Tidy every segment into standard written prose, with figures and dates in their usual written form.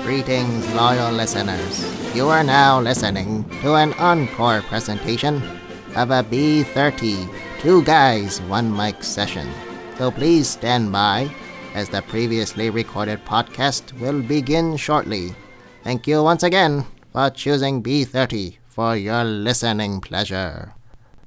Greetings, loyal listeners. You are now listening to an encore presentation of a B30 Two Guys, One Mic session. So please stand by as the previously recorded podcast will begin shortly. Thank you once again for choosing B30 for your listening pleasure.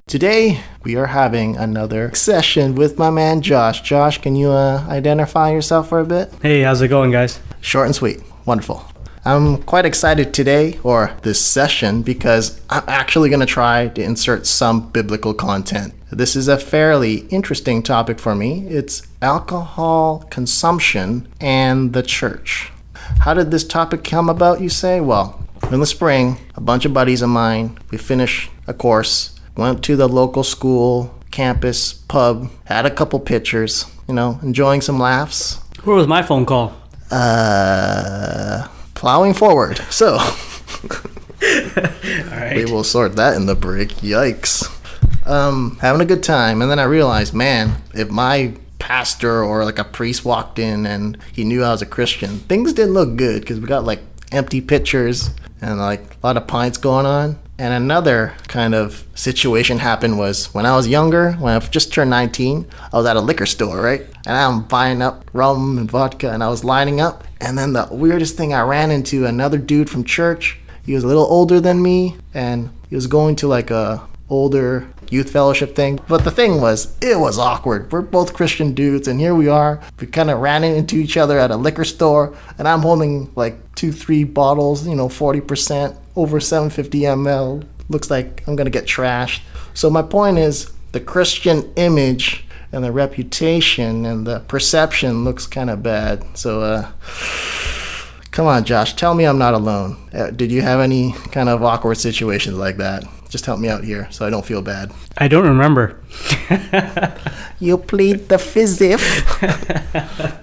Today, we are having another session with my man Josh. Josh, can you identify yourself for a bit? Hey, how's it going, guys? Short and sweet. Wonderful. I'm quite excited today, or this session, because I'm actually going to try to insert some biblical content. This is a fairly interesting topic for me. It's alcohol consumption and the church. How did this topic come about, you say? Well, in the spring, a bunch of buddies of mine, we finished a course, went to the local school, campus, pub, had a couple pictures, enjoying some laughs. Where was my phone call? Plowing forward. So, All right. we will sort that in the break. Yikes. Having a good time. And then I realized, man, if my pastor or like a priest walked in and he knew I was a Christian, things didn't look good because we got like empty pitchers and like a lot of pints going on. And another kind of situation happened was when I was younger, when I just turned 19, I was at a liquor store, right? And I'm buying up rum and vodka and I was lining up. And then the weirdest thing, I ran into another dude from church. He was a little older than me and he was going to like a older youth fellowship thing. But the thing was, it was awkward. We're both Christian dudes and here we are. We kind of ran into each other at a liquor store and I'm holding like 2-3 bottles, 40%, over 750 ml. Looks like I'm going to get trashed. So my point is, the Christian image and the reputation and the perception looks kind of bad. So, come on, Josh, tell me I'm not alone. Did you have any kind of awkward situations like that? Just help me out here so I don't feel bad. I don't remember. You plead the fifth,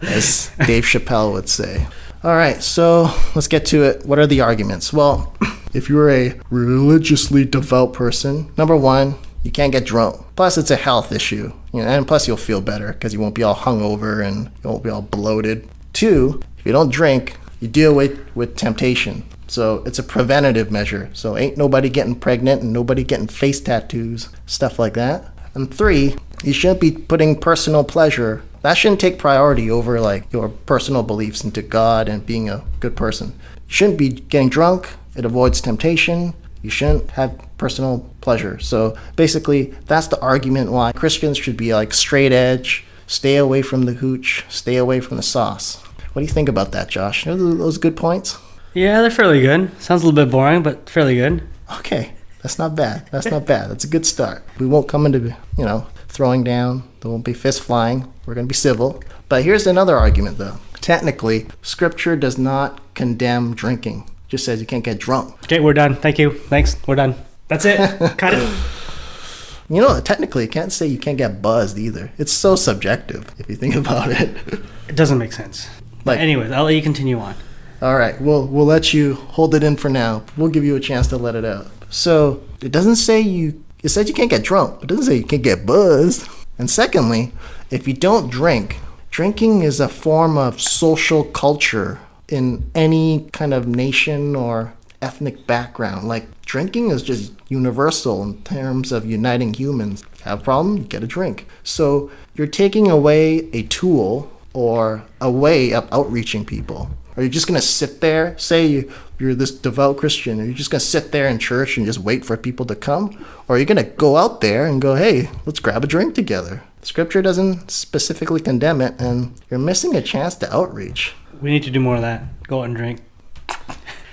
as Dave Chappelle would say. All right, so let's get to it. What are the arguments? Well, if you're a religiously devout person, number one, you can't get drunk. Plus, it's a health issue. And plus, you'll feel better because you won't be all hungover and you won't be all bloated. Two, if you don't drink, you deal with temptation. So it's a preventative measure. So ain't nobody getting pregnant and nobody getting face tattoos, stuff like that. And three, you shouldn't be putting personal pleasure. That shouldn't take priority over like your personal beliefs into God and being a good person. You shouldn't be getting drunk. It avoids temptation. You shouldn't have personal pleasure. So basically, that's the argument why Christians should be like straight edge, stay away from the hooch, stay away from the sauce. What do you think about that, Josh? Are those good points? Yeah, they're fairly good. Sounds a little bit boring, but fairly good. Okay, that's not bad. That's not bad. That's a good start. We won't come into, throwing down. There won't be fist flying. We're going to be civil. But here's another argument, though. Technically, Scripture does not condemn drinking. It just says you can't get drunk. Okay, we're done. Thank you. Thanks. We're done. That's it. Cut it. Technically, you can't say you can't get buzzed either. It's so subjective if you think about it. It doesn't make sense. But anyways, I'll let you continue on. All right, we'll let you hold it in for now. We'll give you a chance to let it out. So it doesn't say it says you can't get drunk. It doesn't say you can't get buzzed. And secondly, if you don't drink, drinking is a form of social culture in any kind of nation or ethnic background. Like drinking is just universal in terms of uniting humans. If you have a problem, you get a drink. So you're taking away a tool or a way of outreaching people. Are you just going to sit there, say you're this devout Christian, are you just going to sit there in church and just wait for people to come? Or are you going to go out there and go, hey, let's grab a drink together? Scripture doesn't specifically condemn it, and you're missing a chance to outreach. We need to do more of that. Go out and drink.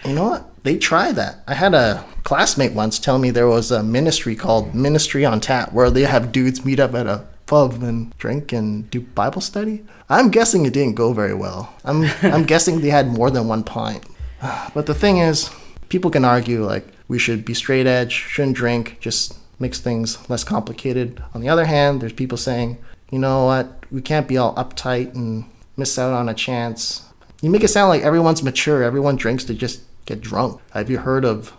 You know what? They try that. I had a classmate once tell me there was a ministry called Ministry on Tap where they have dudes meet up at a pub and drink and do Bible study. I'm guessing it didn't go very well. I'm guessing they had more than one pint. But the thing is, people can argue like we should be straight edge, shouldn't drink, just makes things less complicated. On the other hand, there's people saying, you know what, we can't be all uptight and miss out on a chance. You make it sound like everyone's mature, everyone drinks to just get drunk. Have you heard of,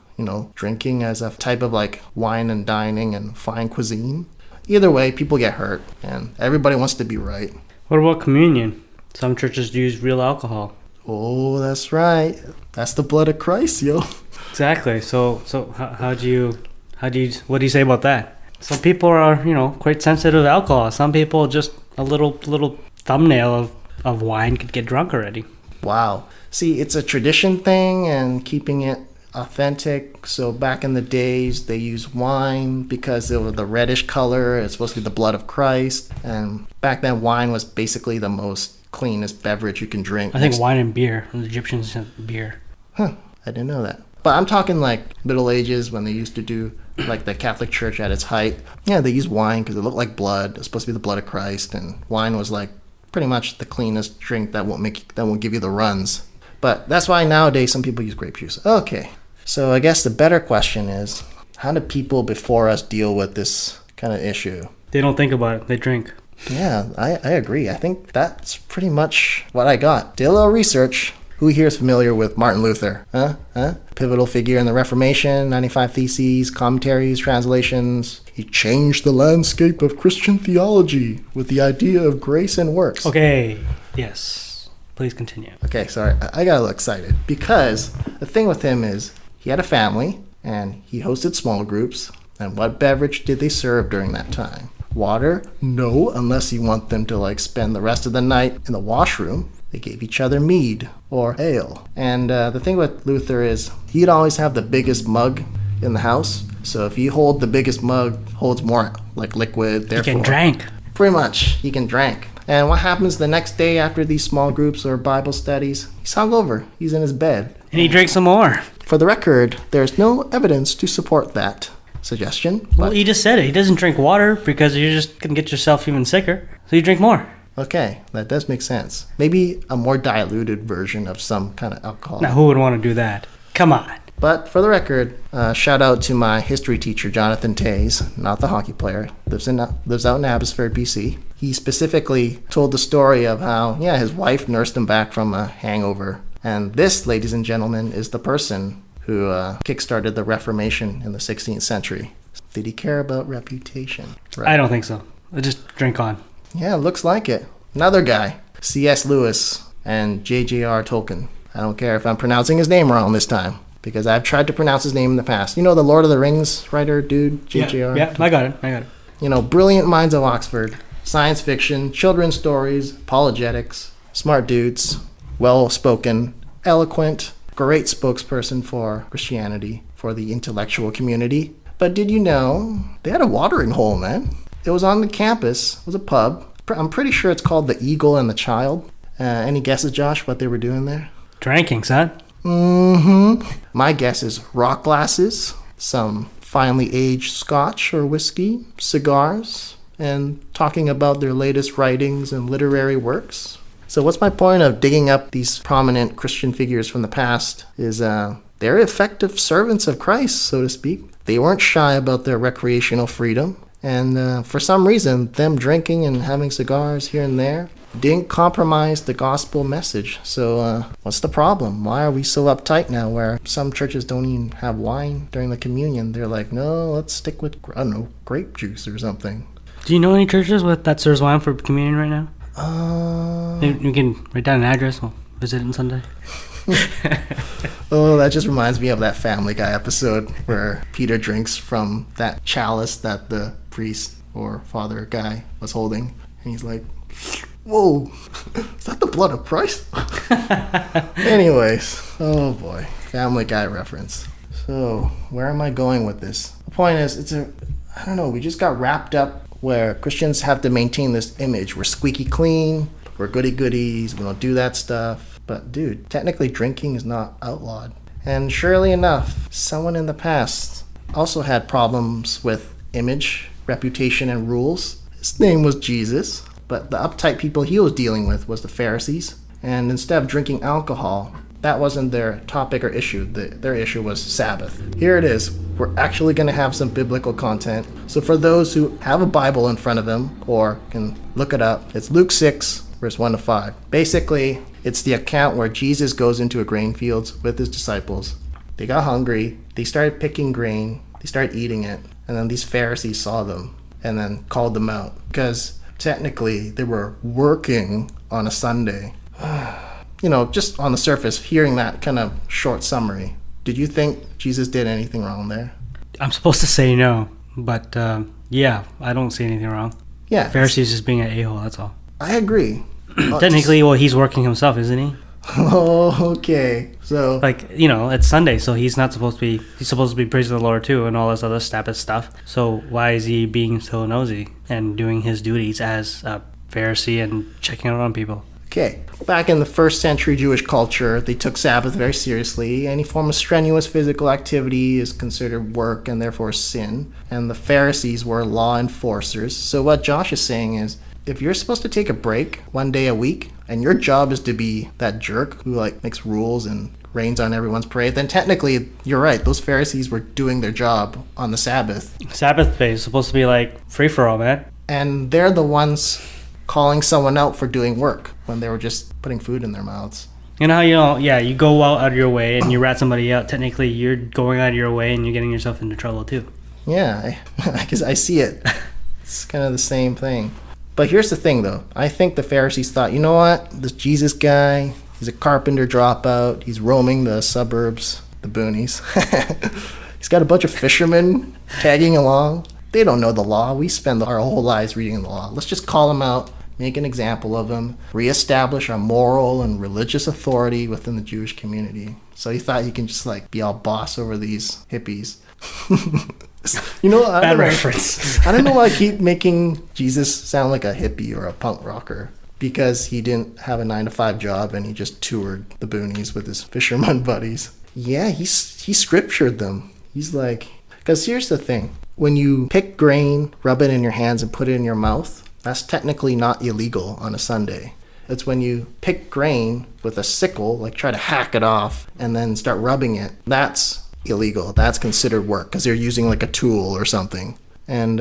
drinking as a type of like wine and dining and fine cuisine? Either way, people get hurt and everybody wants to be right. What about communion? Some churches use real alcohol. Oh, that's right. That's the blood of Christ, yo. Exactly. So what do you say about that? Some people are, quite sensitive to alcohol. Some people just a little thumbnail of wine could get drunk already. Wow. See, it's a tradition thing and keeping it authentic. So back in the days, they used wine because it was the reddish color. It's supposed to be the blood of Christ. And back then, wine was basically the most cleanest beverage you can drink. I think wine and beer. The Egyptians had beer. Huh. I didn't know that. But I'm talking like Middle Ages when they used to do like the Catholic Church at its height. Yeah, they used wine because it looked like blood. It's supposed to be the blood of Christ. And wine was like pretty much the cleanest drink that won't give you the runs. But that's why nowadays some people use grape juice. Okay. So I guess the better question is, how did people before us deal with this kind of issue? They don't think about it. They drink. Yeah, I agree. I think that's pretty much what I got. Did a little research. Who here is familiar with Martin Luther? Pivotal figure in the Reformation, 95 Theses, commentaries, translations. He changed the landscape of Christian theology with the idea of grace and works. Okay, yes. Please continue. Okay, sorry. I got a little excited because the thing with him is he had a family and he hosted small groups. And what beverage did they serve during that time? Water? No, unless you want them to spend the rest of the night in the washroom. They gave each other mead or ale. And the thing with Luther is he'd always have the biggest mug in the house. So if you hold the biggest mug, holds more liquid. Therefore, you can drink. Pretty much, he can drink. And what happens the next day after these small groups or Bible studies? He's hungover. He's in his bed. And he drinks some more. For the record, there's no evidence to support that suggestion. Well, he just said it. He doesn't drink water because you're just going to get yourself even sicker. So you drink more. Okay, that does make sense. Maybe a more diluted version of some kind of alcohol. Now, who would want to do that? Come on. But for the record, shout out to my history teacher, Jonathan Tays, not the hockey player, lives out in Abbotsford, BC. He specifically told the story of how, his wife nursed him back from a hangover. And this, ladies and gentlemen, is the person who kickstarted the Reformation in the 16th century. Did he care about reputation? Right. I don't think so. Just drink on. Yeah, looks like it. Another guy, C.S. Lewis and J.J.R. Tolkien. I don't care if I'm pronouncing his name wrong this time, because I've tried to pronounce his name in the past. You know the Lord of the Rings writer dude, J.J.R.? Yeah, I got it. Brilliant minds of Oxford, science fiction, children's stories, apologetics, smart dudes, well-spoken, eloquent, great spokesperson for Christianity, for the intellectual community. But did you know they had a watering hole, man? It was on the campus. It was a pub. I'm pretty sure it's called the Eagle and the Child. Any guesses, Josh, what they were doing there? Drinking, son. Mm-hmm. My guess is rock glasses, some finely aged scotch or whiskey, cigars, and talking about their latest writings and literary works. So what's my point of digging up these prominent Christian figures from the past is they're effective servants of Christ, so to speak. They weren't shy about their recreational freedom. And for some reason, them drinking and having cigars here and there didn't compromise the gospel message. So what's the problem? Why are we so uptight now where some churches don't even have wine during the communion? They're like, no, let's stick with, grape juice or something. Do you know any churches that serves wine for communion right now? You can write down an address. We'll visit it on Sunday. Oh, that just reminds me of that Family Guy episode where Peter drinks from that chalice that the priest or father guy was holding. And he's like, whoa, is that the blood of Christ? Anyways, oh boy, Family Guy reference. So, where am I going with this? The point is, we just got wrapped up where Christians have to maintain this image. We're squeaky clean, we're goody-goodies, we don't do that stuff. But dude, technically drinking is not outlawed. And surely enough, someone in the past also had problems with image, reputation, and rules. His name was Jesus, but the uptight people he was dealing with was the Pharisees. And instead of drinking alcohol, that wasn't their topic or issue. Their issue was Sabbath. Here it is. We're actually going to have some biblical content. So for those who have a Bible in front of them or can look it up, it's Luke 6, verse 1 to 5. Basically, it's the account where Jesus goes into a grain fields with his disciples. They got hungry. They started picking grain. They started eating it. And then these Pharisees saw them and then called them out because technically they were working on a Sunday. just on the surface, hearing that kind of short summary, did you think Jesus did anything wrong there? I'm supposed to say no, but yeah, I don't see anything wrong. Yeah. Pharisee's just being an a-hole, that's all. I agree. Technically, well, he's working himself, isn't he? Oh, okay. So, it's Sunday, so he's supposed to be praising the Lord too and all this other Sabbath stuff. So why is he being so nosy and doing his duties as a Pharisee and checking out on people? okay. Back in the first century Jewish culture, they took Sabbath very seriously. Any form of strenuous physical activity is considered work and therefore sin. And the Pharisees were law enforcers. So what Josh is saying is, if you're supposed to take a break one day a week, and your job is to be that jerk who makes rules and rains on everyone's parade, then technically you're right. Those Pharisees were doing their job on the Sabbath. Sabbath day is supposed to be free for all, man. And they're the ones calling someone out for doing work when they were just putting food in their mouths. You know how you go out of your way and you rat somebody out. Technically, you're going out of your way and you're getting yourself into trouble too. Yeah, because I see it. It's kind of the same thing. But here's the thing, though. I think the Pharisees thought, you know what? This Jesus guy, he's a carpenter dropout. He's roaming the suburbs, the boonies. He's got a bunch of fishermen tagging along. They don't know the law. We spend our whole lives reading the law. Let's just call him out, make an example of him, reestablish our moral and religious authority within the Jewish community. So he thought he can just be all boss over these hippies. Bad reference. I don't know why I keep making Jesus sound like a hippie or a punk rocker, because he didn't have a 9-to-5 job and he just toured the boonies with his fisherman buddies. Yeah, he scriptured them. He's because here's the thing. When you pick grain, rub it in your hands and put it in your mouth, that's technically not illegal on a Sunday. It's when you pick grain with a sickle, try to hack it off and then start rubbing it, that's illegal. That's considered work because they're using a tool or something. And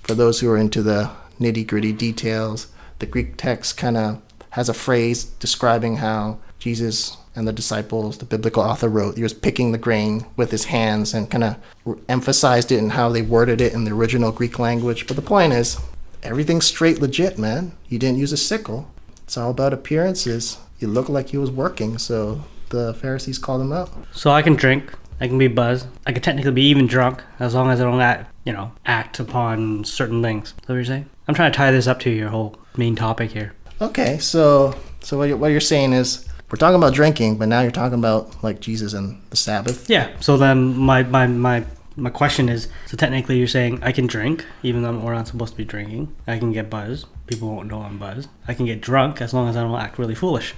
for those who are into the nitty-gritty details, the Greek text kind of has a phrase describing how Jesus and the disciples, the biblical author, wrote. He was picking the grain with his hands and kind of emphasized it in how they worded it in the original Greek language. But the point is, everything's straight legit, man. He didn't use a sickle. It's all about appearances. He looked like he was working, so the Pharisees called him out. So I can drink. I can be buzzed. I can technically be even drunk as long as I don't act upon certain things. Is that what you're saying? I'm trying to tie this up to your whole main topic here. Okay, so what you're saying is, we're talking about drinking, but now you're talking about Jesus and the Sabbath. Yeah. So then my question is, so technically you're saying I can drink even though we're not supposed to be drinking. I can get buzzed. People won't know I'm buzzed. I can get drunk as long as I don't act really foolish.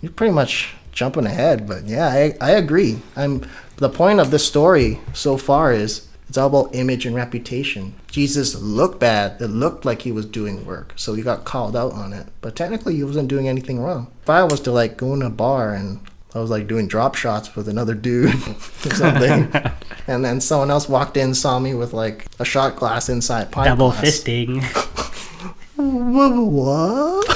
You're pretty much jumping ahead, but yeah, I agree. The point of this story so far is it's all about image and reputation. Jesus looked bad. It looked like he was doing work, so he got called out on it. But technically, he wasn't doing anything wrong. If I was to go in a bar and I was doing drop shots with another dude or something, and then someone else walked in, saw me with a shot glass inside pint double glass. fisting. What?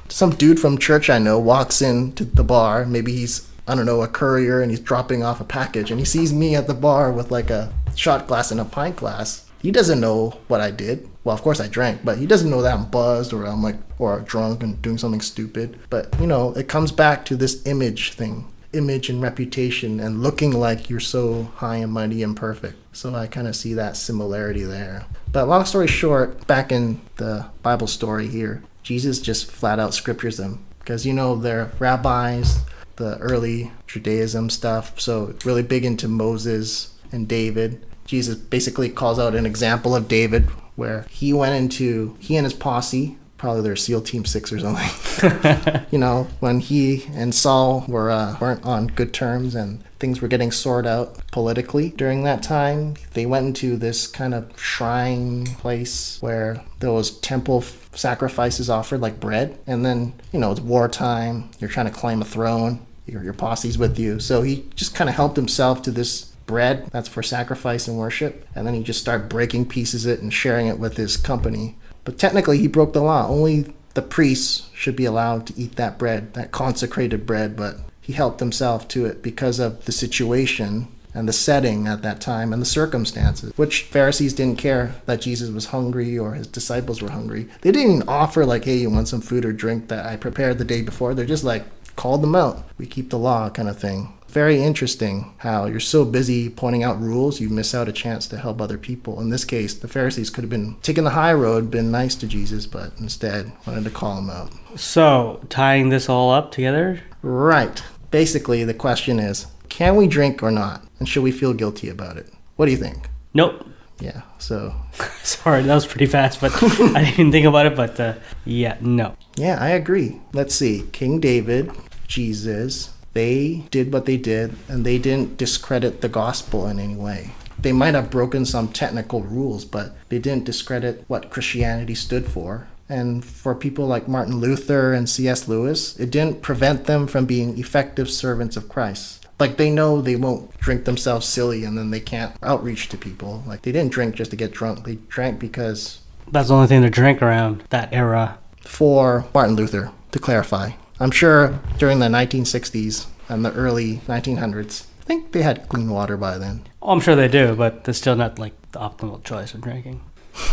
Some dude from church I know walks into the bar. Maybe he's, I don't know, a courier, and he's dropping off a package, and he sees me at the bar with a shot glass and a pint glass. He doesn't know what I did. Well, of course I drank, but he doesn't know that I'm buzzed or I'm or drunk and doing something stupid. But it comes back to this image thing, image and reputation, and looking like you're so high and mighty and perfect. So I kind of see that similarity there. But long story short, back in the Bible story here, Jesus just flat out scriptures them, because they're rabbis, the early Judaism stuff, so really big into Moses and David. Jesus basically calls out an example of David where he and his posse, probably their SEAL Team 6 or something, when he and Saul weren't on good terms and things were getting sorted out politically during that time, they went into this kind of shrine place where there was temple sacrifices offered, like bread. And then, it's wartime, you're trying to claim a throne, your posse's with you. So he just kind of helped himself to this bread that's for sacrifice and worship. And then he just started breaking pieces of it and sharing it with his company. But technically he broke the law. Only the priests should be allowed to eat that bread, that consecrated bread. But he helped himself to it because of the situation. and the setting at that time and the circumstances, which Pharisees didn't care that Jesus was hungry or his disciples were hungry. They didn't offer like, hey, you want some food or drink that I prepared the day before? They're just like, called them out. We keep the law kind of thing. Very interesting how you're so busy pointing out rules, you miss out a chance to help other people. In this case, the Pharisees could have been taking the high road, been nice to Jesus, but instead wanted to call him out. So, tying this all up together? Right. Basically, the question is, can we drink or not? And should we feel guilty about it? What do you think? Nope. Yeah, so... Sorry, that was pretty fast, but I didn't think about it, but yeah, no. Yeah, I agree. Let's see. King David, Jesus... They did what they did, and they didn't discredit the gospel in any way. They might have broken some technical rules, but they didn't discredit what Christianity stood for. And for people like Martin Luther and C.S. Lewis, it didn't prevent them from being effective servants of Christ. Like, they know they won't drink themselves silly and then they can't outreach to people. Like, they didn't drink just to get drunk. They drank because... That's the only thing to drink around that era. For Martin Luther, to clarify. I'm sure during the 1960s and the early 1900s, I think they had clean water by then. Oh, I'm sure they do, but it's still not like the optimal choice of drinking.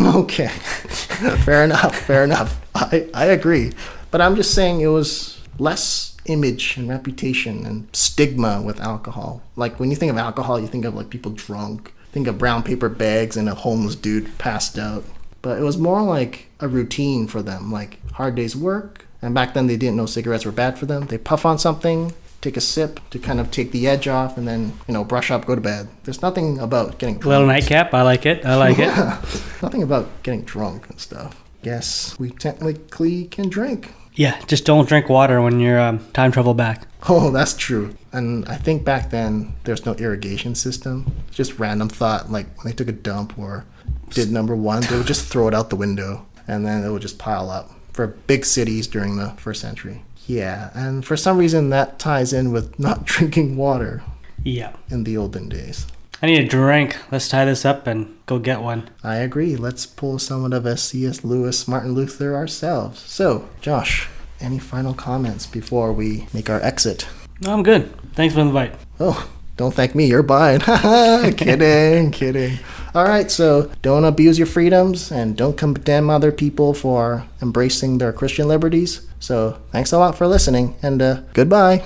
Okay. Fair enough. I agree. But I'm just saying it was less image and reputation and stigma with alcohol. Like, when you think of alcohol, you think of like people drunk. Think of brown paper bags and a homeless dude passed out. But it was more like a routine for them, like hard day's work. And back then they didn't know cigarettes were bad for them. They puff on something, take a sip to kind of take the edge off, and then, brush up, go to bed. There's nothing about getting drunk. Little nightcap, I like it. Nothing about getting drunk and stuff. Yes, we technically can drink. Yeah, just don't drink water when you're time travel back. Oh, that's true. And I think back then there's no irrigation system. Just random thought, like when they took a dump or did number one, they would just throw it out the window, and then it would just pile up. For big cities during the first century. Yeah, and for some reason that ties in with not drinking water. Yeah. In the olden days. I need a drink. Let's tie this up and go get one. I agree. Let's pull somewhat of a C.S. Lewis, Martin Luther ourselves. So, Josh, any final comments before we make our exit? No, I'm good. Thanks for the invite. Oh, don't thank me. You're buying. Kidding. All right, so don't abuse your freedoms and don't condemn other people for embracing their Christian liberties. So thanks a lot for listening, and goodbye.